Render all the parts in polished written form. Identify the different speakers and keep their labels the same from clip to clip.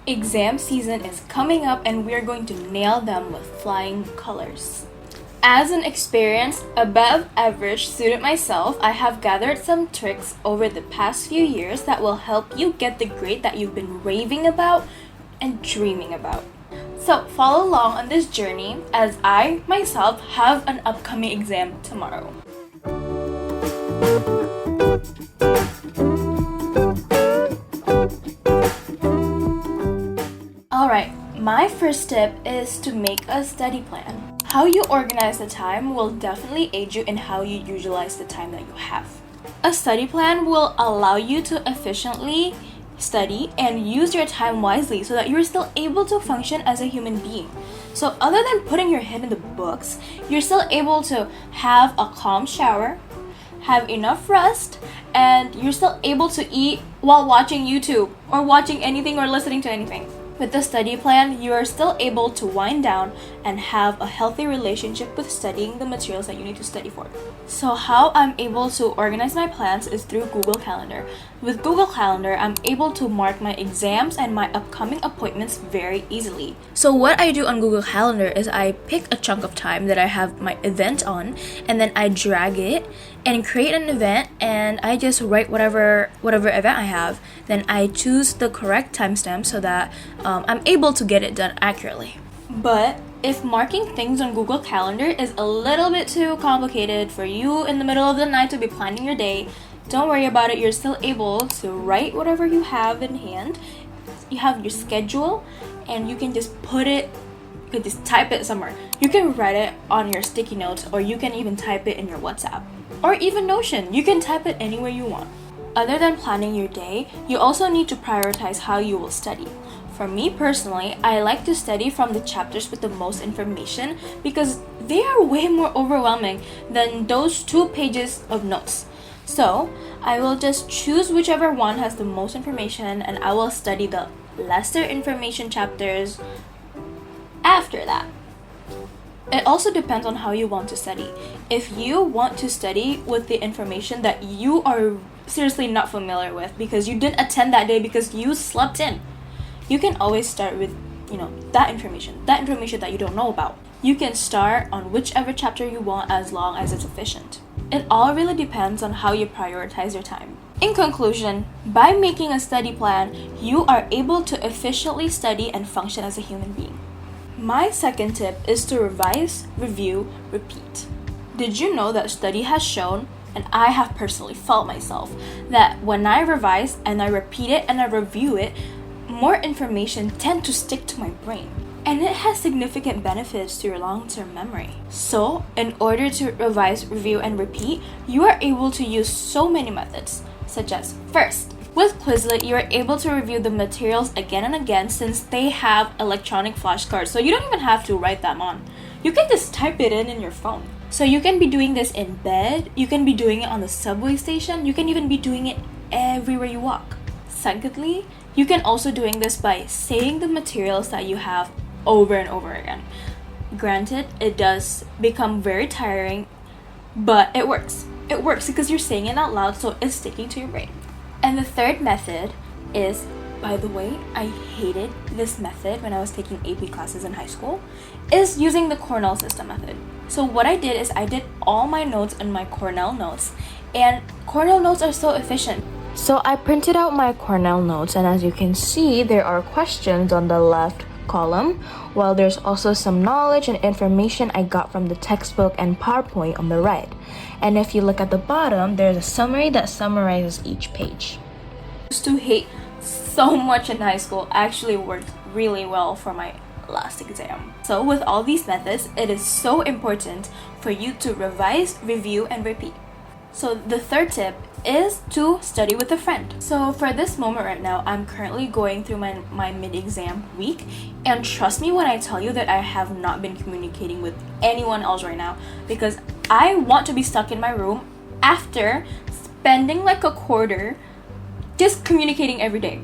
Speaker 1: Exam season is coming up and we're going to nail them with flying colors. As an experienced, above average student myself, I have gathered some tricks over the past few years that will help you get the grade that you've been raving about and dreaming about. So follow along on this journey as I myself have an upcoming exam tomorrow. Alright, my first tip is to make a study plan. How you organize the time will definitely aid you in how you utilize the time that you have. A study plan will allow you to efficiently study and use your time wisely so that you're still able to function as a human being. So other than putting your head in the books, you're still able to have a calm shower, have enough rest, and you're still able to eat while watching YouTube or watching anything or listening to anything. With the study plan, you are still able to wind down and have a healthy relationship with studying the materials that you need to study for. So how I'm able to organize my plans is through Google Calendar. With Google Calendar, I'm able to mark my exams and my upcoming appointments very easily. So what I do on Google Calendar is I pick a chunk of time that I have my event on, and then I drag it and create an event, and I just write whatever event I have. Then I choose the correct timestamp so that I'm able to get it done accurately. But if marking things on Google Calendar is a little bit too complicated for you in the middle of the night to be planning your day, don't worry about it. You're still able to write whatever you have in hand. You have your schedule, and you can just put it, you can just type it somewhere. You can write it on your sticky notes, or you can even type it in your WhatsApp. Or even Notion. You can type it anywhere you want. Other than planning your day, you also need to prioritize how you will study. For me personally, I like to study from the chapters with the most information because they are way more overwhelming than those 2 pages of notes. So, I will just choose whichever one has the most information, and I will study the lesser information chapters after that. It also depends on how you want to study. If you want to study with the information that you are seriously not familiar with because you didn't attend that day because you slept in, you can always start with, that information that you don't know about. You can start on whichever chapter you want as long as it's efficient. It all really depends on how you prioritize your time. In conclusion, by making a study plan, you are able to efficiently study and function as a human being. My second tip is to revise, review, repeat. Did you know that study has shown, and I have personally felt myself, that when I revise and I repeat it and I review it, more information tend to stick to my brain. And it has significant benefits to your long-term memory. So, in order to revise, review, and repeat, you are able to use so many methods, such as first, with Quizlet, you are able to review the materials again and again since they have electronic flashcards, so you don't even have to write them on. You can just type it in your phone. So you can be doing this in bed, you can be doing it on the subway station, you can even be doing it everywhere you walk. Secondly, you can also doing this by saying the materials that you have over and over again. Granted, it does become very tiring, but it works. It works because you're saying it out loud, so it's sticking to your brain. And the third method is, by the way, I hated this method when I was taking AP classes in high school, is using the Cornell system method. So what I did is I did all my notes in my Cornell notes, and Cornell notes are so efficient. So I printed out my Cornell notes, and as you can see, there are questions on the left column, while there's also some knowledge and information I got from the textbook and PowerPoint on the right. And if you look at the bottom, there's a summary that summarizes each page. I used to hate so much in high school actually worked really well for my last exam. So with all these methods, it is so important for you to revise, review, and repeat. So the third tip is to study with a friend. So for this moment right now, I'm currently going through my mid-exam week, and trust me when I tell you that I have not been communicating with anyone else right now because I want to be stuck in my room after spending like a quarter just communicating every day.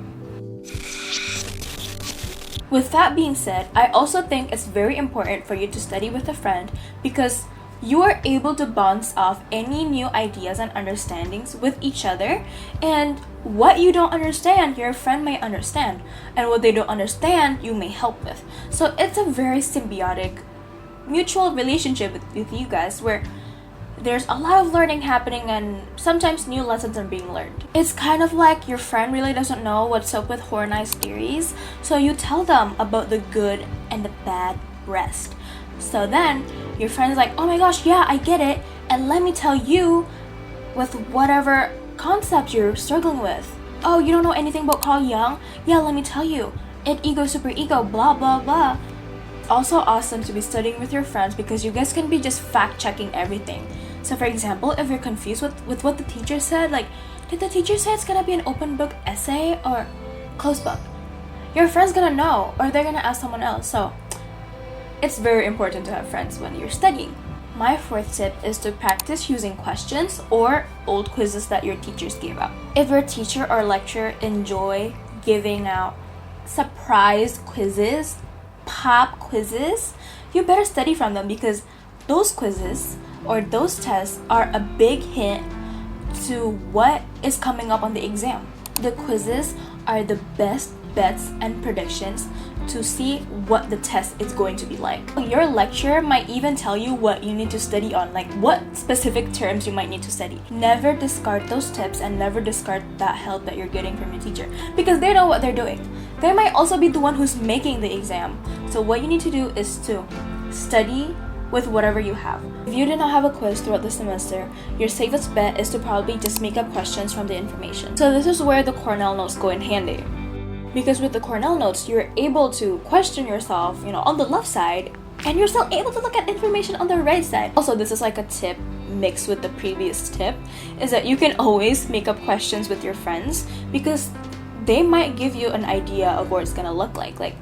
Speaker 1: With that being said, I also think it's very important for you to study with a friend because you are able to bounce off any new ideas and understandings with each other, and what you don't understand, your friend may understand, and what they don't understand, you may help with. So it's a very symbiotic, mutual relationship with you guys, where there's a lot of learning happening and sometimes new lessons are being learned. It's kind of like your friend really doesn't know what's up with Horney's theories, so you tell them about the good and the bad breast. So then your friend's like, oh my gosh, yeah, I get it, and let me tell you with whatever concept you're struggling with. Oh, you don't know anything about Carl Jung? Yeah, let me tell you. Id, ego, superego, blah blah blah. Also awesome to be studying with your friends because you guys can be just fact-checking everything. So for example, if you're confused with what the teacher said, like, did the teacher say it's gonna be an open book essay or closed book? Your friend's gonna know, or they're gonna ask someone else. So it's very important to have friends when you're studying. My fourth tip is to practice using questions or old quizzes that your teachers gave out. If your teacher or lecturer enjoy giving out surprise quizzes, pop quizzes, you better study from them, because those quizzes or those tests are a big hint to what is coming up on the exam. The quizzes are the best bets and predictions to see what the test is going to be like. Your lecturer might even tell you what you need to study on, like what specific terms you might need to study. Never discard those tips and never discard that help that you're getting from your teacher, because they know what they're doing. They might also be the one who's making the exam. So what you need to do is to study with whatever you have. If you do not have a quiz throughout the semester, your safest bet is to probably just make up questions from the information. So this is where the Cornell notes go in handy. Because with the Cornell notes, you're able to question yourself, on the left side, and you're still able to look at information on the right side. Also, this is like a tip mixed with the previous tip, is that you can always make up questions with your friends, because they might give you an idea of what it's gonna look like. Like,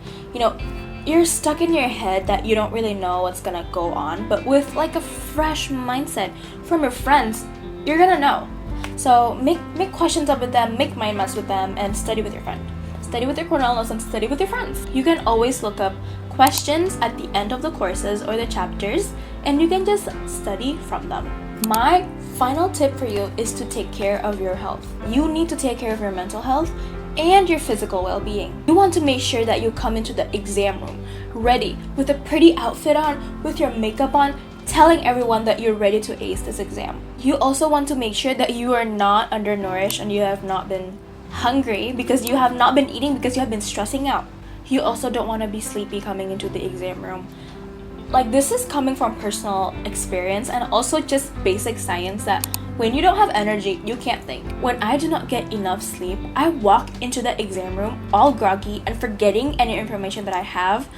Speaker 1: you're stuck in your head that you don't really know what's gonna go on, but with like a fresh mindset from your friends, you're gonna know. So make questions up with them, make mind maps with them, and study with your friend. Study with your Cornell notes and study with your friends. You can always look up questions at the end of the courses or the chapters, and you can just study from them. My final tip for you is to take care of your health. You need to take care of your mental health and your physical well-being. You want to make sure that you come into the exam room ready, with a pretty outfit on, with your makeup on, telling everyone that you're ready to ace this exam. You also want to make sure that you are not undernourished and you have not been hungry because you have not been eating because you have been stressing out. You also don't want to be sleepy coming into the exam room. Like, this is coming from personal experience and also just basic science that when you don't have energy, you can't think. When I do not get enough sleep, I walk into the exam room all groggy and forgetting any information that I have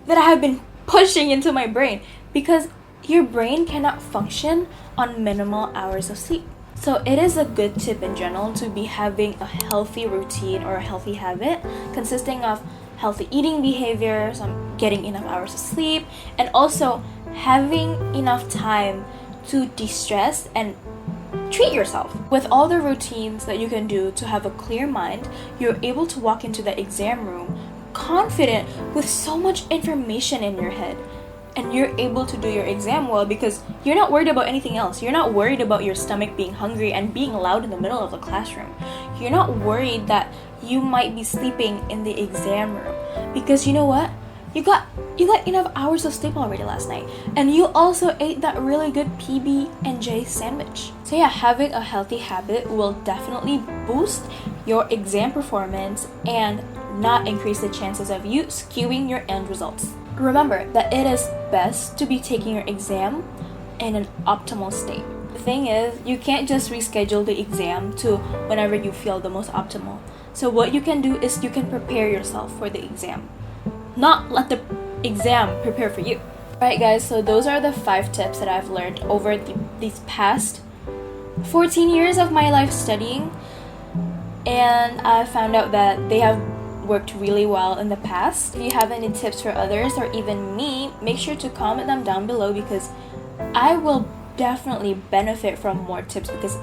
Speaker 1: been pushing into my brain, because your brain cannot function on minimal hours of sleep. So it is a good tip in general to be having a healthy routine or a healthy habit consisting of healthy eating behaviors, getting enough hours of sleep, and also having enough time to de-stress and treat yourself. With all the routines that you can do to have a clear mind, you're able to walk into the exam room confident with so much information in your head. And you're able to do your exam well because you're not worried about anything else. You're not worried about your stomach being hungry and being loud in the middle of the classroom. You're not worried that you might be sleeping in the exam room, because you know what? You got enough hours of sleep already last night, and you also ate that really good PB&J sandwich. So yeah, having a healthy habit will definitely boost your exam performance and not increase the chances of you skewing your end results. Remember that it is best to be taking your exam in an optimal state. The thing is, you can't just reschedule the exam to whenever you feel the most optimal. So what you can do is you can prepare yourself for the exam, not let the exam prepare for you. Alright guys, so those are the 5 tips that I've learned over these past 14 years of my life studying, and I found out that they have worked really well in the past. If you have any tips for others or even me, make sure to comment them down below, because I will definitely benefit from more tips because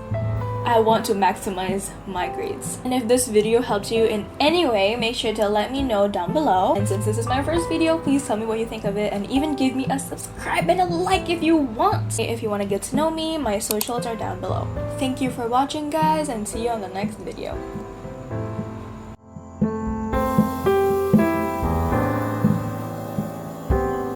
Speaker 1: I want to maximize my grades. And if this video helped you in any way, make sure to let me know down below. And since this is my first video, please tell me what you think of it, and even give me a subscribe and a like if you want. If you want to get to know me, my socials are down below. Thank you for watching guys, and see you on the next video.